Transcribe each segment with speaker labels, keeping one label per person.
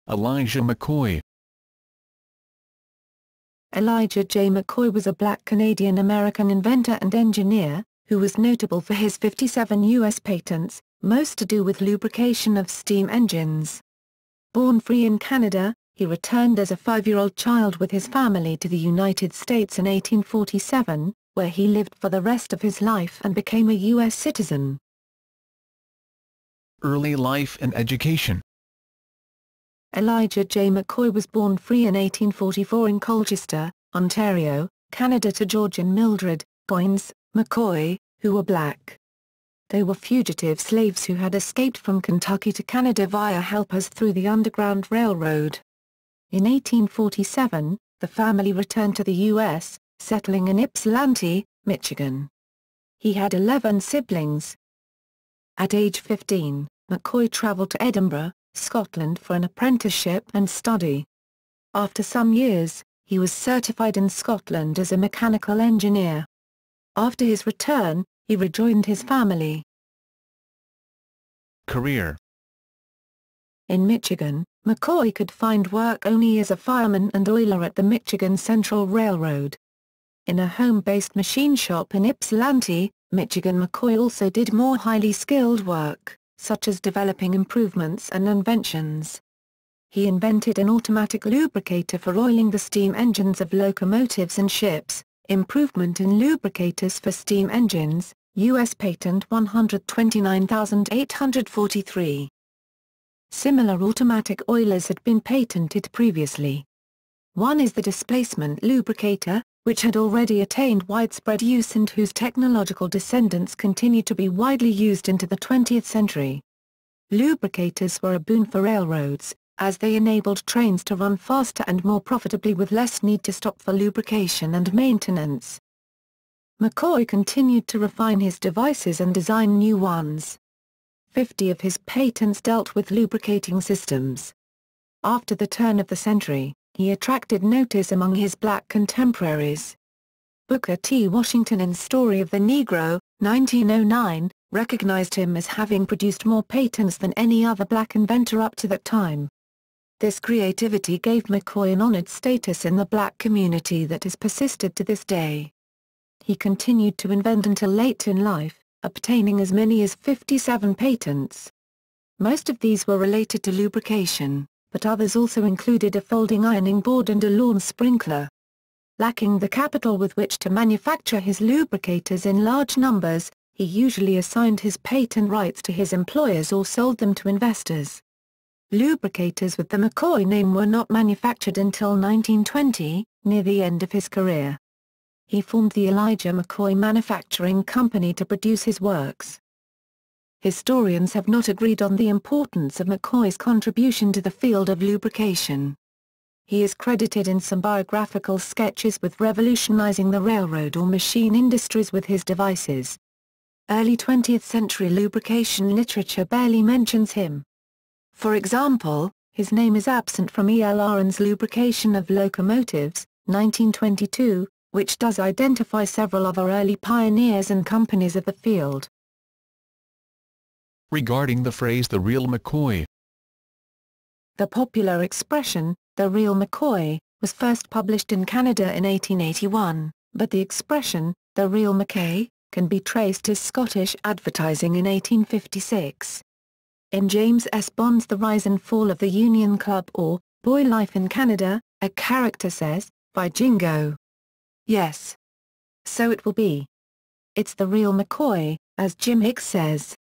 Speaker 1: Elijah McCoy.
Speaker 2: Elijah J. McCoy was a black Canadian-American inventor and engineer, who was notable for his 57 U.S. patents, most to do with lubrication of steam engines. Born free in Canada, he returned as a 5-year-old child with his family to the United States in 1847, where he lived for the rest of his life and became a U.S. citizen.
Speaker 1: Early life and education.
Speaker 2: Elijah J. McCoy was born free in 1844 in Colchester, Ontario, Canada to George and Mildred Goines McCoy, who were black. They were fugitive slaves who had escaped from Kentucky to Canada via helpers through the Underground Railroad. In 1847, the family returned to the U.S., settling in Ypsilanti, Michigan. He had 11 siblings. At age 15, McCoy traveled to Edinburgh, Scotland for an apprenticeship and study. After some years, he was certified in Scotland as a mechanical engineer. After his return, he rejoined his family.
Speaker 1: Career.
Speaker 2: In Michigan, McCoy could find work only as a fireman and oiler at the Michigan Central Railroad. In a home-based machine shop in Ypsilanti, Michigan, McCoy also did more highly skilled work, such as developing improvements and inventions. He invented an automatic lubricator for oiling the steam engines of locomotives and ships, improvement in lubricators for steam engines, U.S. Patent 129,843. Similar automatic oilers had been patented previously. One is the displacement lubricator, which had already attained widespread use and whose technological descendants continue to be widely used into the 20th century. Lubricators were a boon for railroads, as they enabled trains to run faster and more profitably with less need to stop for lubrication and maintenance. McCoy continued to refine his devices and design new ones. 50 of his patents dealt with lubricating systems. After the turn of the century, he attracted notice among his black contemporaries. Booker T. Washington in Story of the Negro, 1909, recognized him as having produced more patents than any other black inventor up to that time. This creativity gave McCoy an honored status in the black community that has persisted to this day. He continued to invent until late in life, obtaining as many as 57 patents. Most of these were related to lubrication, but others also included a folding ironing board and a lawn sprinkler. Lacking the capital with which to manufacture his lubricators in large numbers, he usually assigned his patent rights to his employers or sold them to investors. Lubricators with the McCoy name were not manufactured until 1920, near the end of his career. He formed the Elijah McCoy Manufacturing Company to produce his works. Historians have not agreed on the importance of McCoy's contribution to the field of lubrication. He is credited in some biographical sketches with revolutionizing the railroad or machine industries with his devices. Early 20th century lubrication literature barely mentions him. For example, his name is absent from E. L. Aron's Lubrication of Locomotives, 1922, which does identify several other early pioneers and companies of the field.
Speaker 1: Regarding the phrase "the real McCoy."
Speaker 2: The popular expression, "the real McCoy," was first published in Canada in 1881, but the expression, "the real Mackay," can be traced to Scottish advertising in 1856. In James S. Bond's The Rise and Fall of the Union Club or, Boy Life in Canada, a character says, "By Jingo. Yes. So it will be. It's the real McCoy, as Jim Hicks says.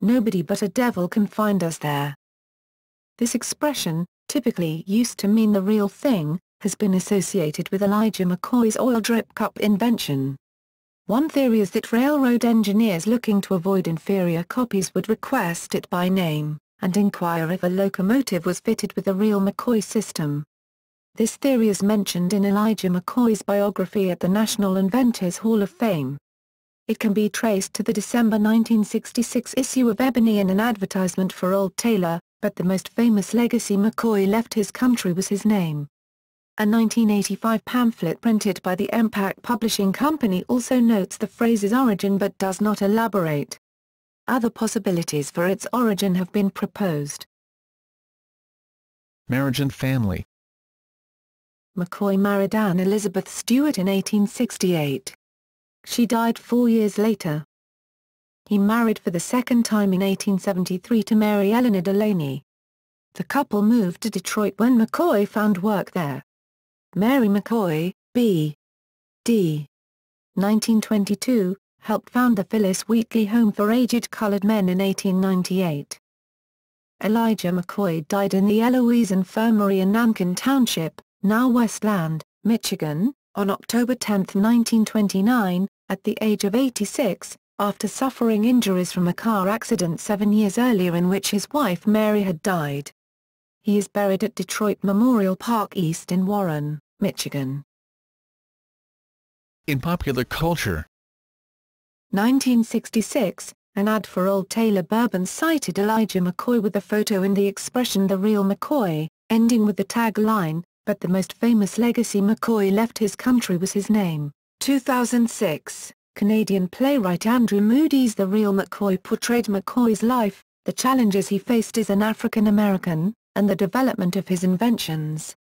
Speaker 2: Nobody but a devil can find us there." This expression, typically used to mean the real thing, has been associated with Elijah McCoy's oil drip cup invention. One theory is that railroad engineers looking to avoid inferior copies would request it by name, and inquire if a locomotive was fitted with the real McCoy system. This theory is mentioned in Elijah McCoy's biography at the National Inventors Hall of Fame. It can be traced to the December 1966 issue of Ebony in an advertisement for Old Tailor, but the most famous legacy McCoy left his country was his name. A 1985 pamphlet printed by the Empac Publishing Company also notes the phrase's origin but does not elaborate. Other possibilities for its origin have been proposed.
Speaker 1: Marriage and family.
Speaker 2: McCoy married Anne Elizabeth Stewart in 1868. She died 4 years later. He married for the second time in 1873 to Mary Eleanor Delaney. The couple moved to Detroit when McCoy found work there. Mary McCoy, B.D. 1922, helped found the Phyllis Wheatley Home for Aged Colored Men in 1898. Elijah McCoy died in the Eloise Infirmary in Nankin Township, now Westland, Michigan, on October 10, 1929, at the age of 86, after suffering injuries from a car accident 7 years earlier in which his wife Mary had died. He is buried at Detroit Memorial Park East in Warren, Michigan.
Speaker 1: In popular culture.
Speaker 2: 1966, an ad for Old Taylor Bourbon cited Elijah McCoy with a photo in the expression "The Real Mccoy," ending with the tagline, "But the most famous legacy McCoy left his country was his name." 2006, Canadian playwright Andrew Moody's The Real McCoy portrayed McCoy's life, the challenges he faced as an African American, and the development of his inventions.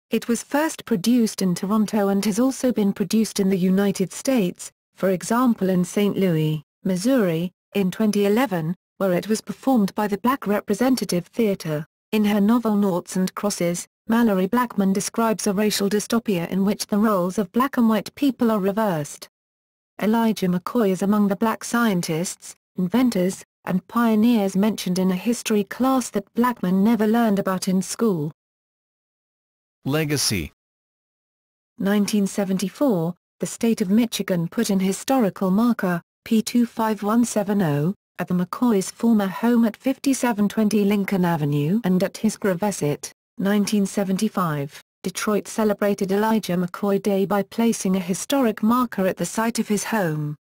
Speaker 2: It was first produced in Toronto and has also been produced in the United States, for example in St. Louis, Missouri, in 2011, where it was performed by the Black Representative Theatre. In her novel Noughts and Crosses, Mallory Blackman describes a racial dystopia in which the roles of black and white people are reversed. Elijah McCoy is among the black scientists, inventors, and pioneers mentioned in a history class that Blackman never learned about in school.
Speaker 1: Legacy.
Speaker 2: 1974, the state of Michigan put an historical marker, P25170, at the McCoys' former home at 5720 Lincoln Avenue and at his Gravesset. 1975, Detroit celebrated Elijah McCoy Day by placing a historic marker at the site of his home.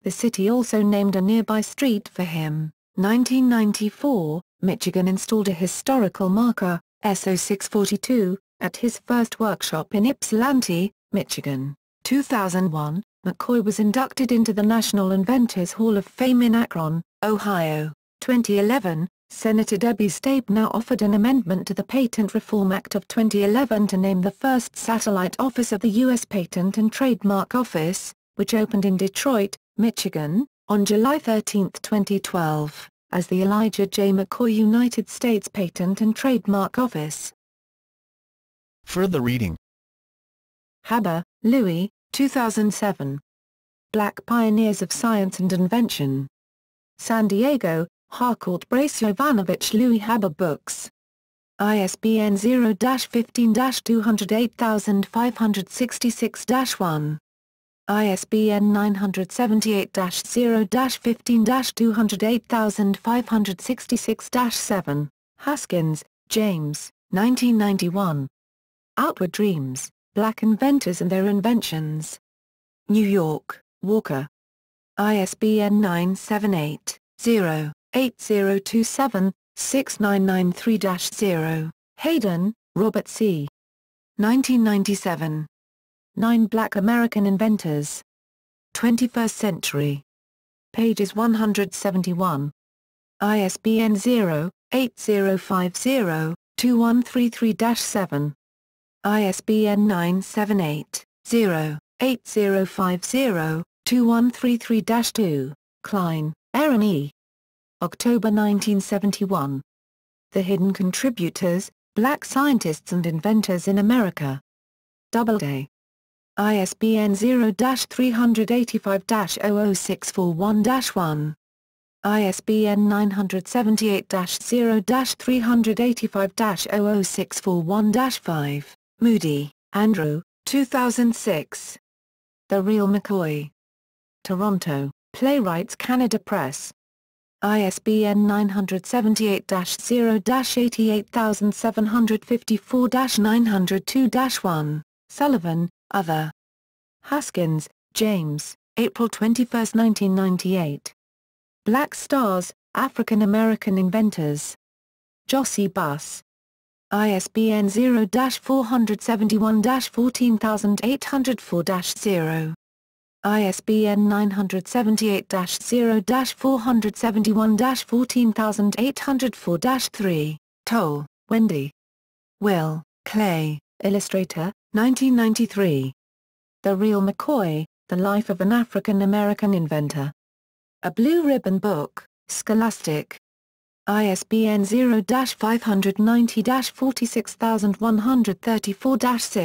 Speaker 2: The city also named a nearby street for him. 1994, Michigan installed a historical marker, SO642, at his first workshop in Ypsilanti, Michigan. 2001, McCoy was inducted into the National Inventors Hall of Fame in Akron, Ohio. 2011, Senator Debbie Stabenow offered an amendment to the Patent Reform Act of 2011 to name the first satellite office of the U.S. Patent and Trademark Office, which opened in Detroit, Michigan, on July 13, 2012, as the Elijah J. McCoy United States Patent and Trademark Office.
Speaker 1: Further reading.
Speaker 2: Haber, Louis, 2007. Black Pioneers of Science and Invention. San Diego, Harcourt Brace Jovanovich Louis Haber Books. ISBN 0-15-208566-1. ISBN 978-0-15-208566-7. Haskins, James, 1991. Outward Dreams, Black Inventors and Their Inventions. New York, Walker. ISBN 978-0-8027-6993-0. Hayden, Robert C. 1997. 9 Black American Inventors. 21st Century. Pages 171. ISBN 0-8050-2133-7. ISBN 978-0-8050-2133-2. Klein, Aaron E. October 1971. The Hidden Contributors, Black Scientists and Inventors in America. Doubleday. ISBN 0-385-00641-1. ISBN 978-0-385-00641-5. Moody, Andrew, 2006. The Real Mccoy. Toronto, Playwrights Canada Press. ISBN 978-88754-902-1. Sullivan, other. Haskins, James, April 21, 1998. Black Stars, African American Inventors. Jossie Buss. ISBN 0-471-14804-0. ISBN 978-0-471-14804-3. Toll, Wendy. Will, Clay, Illustrator, 1993. The Real McCoy, The Life of an African-American Inventor. A Blue Ribbon Book, Scholastic. ISBN 0-590-46134-6.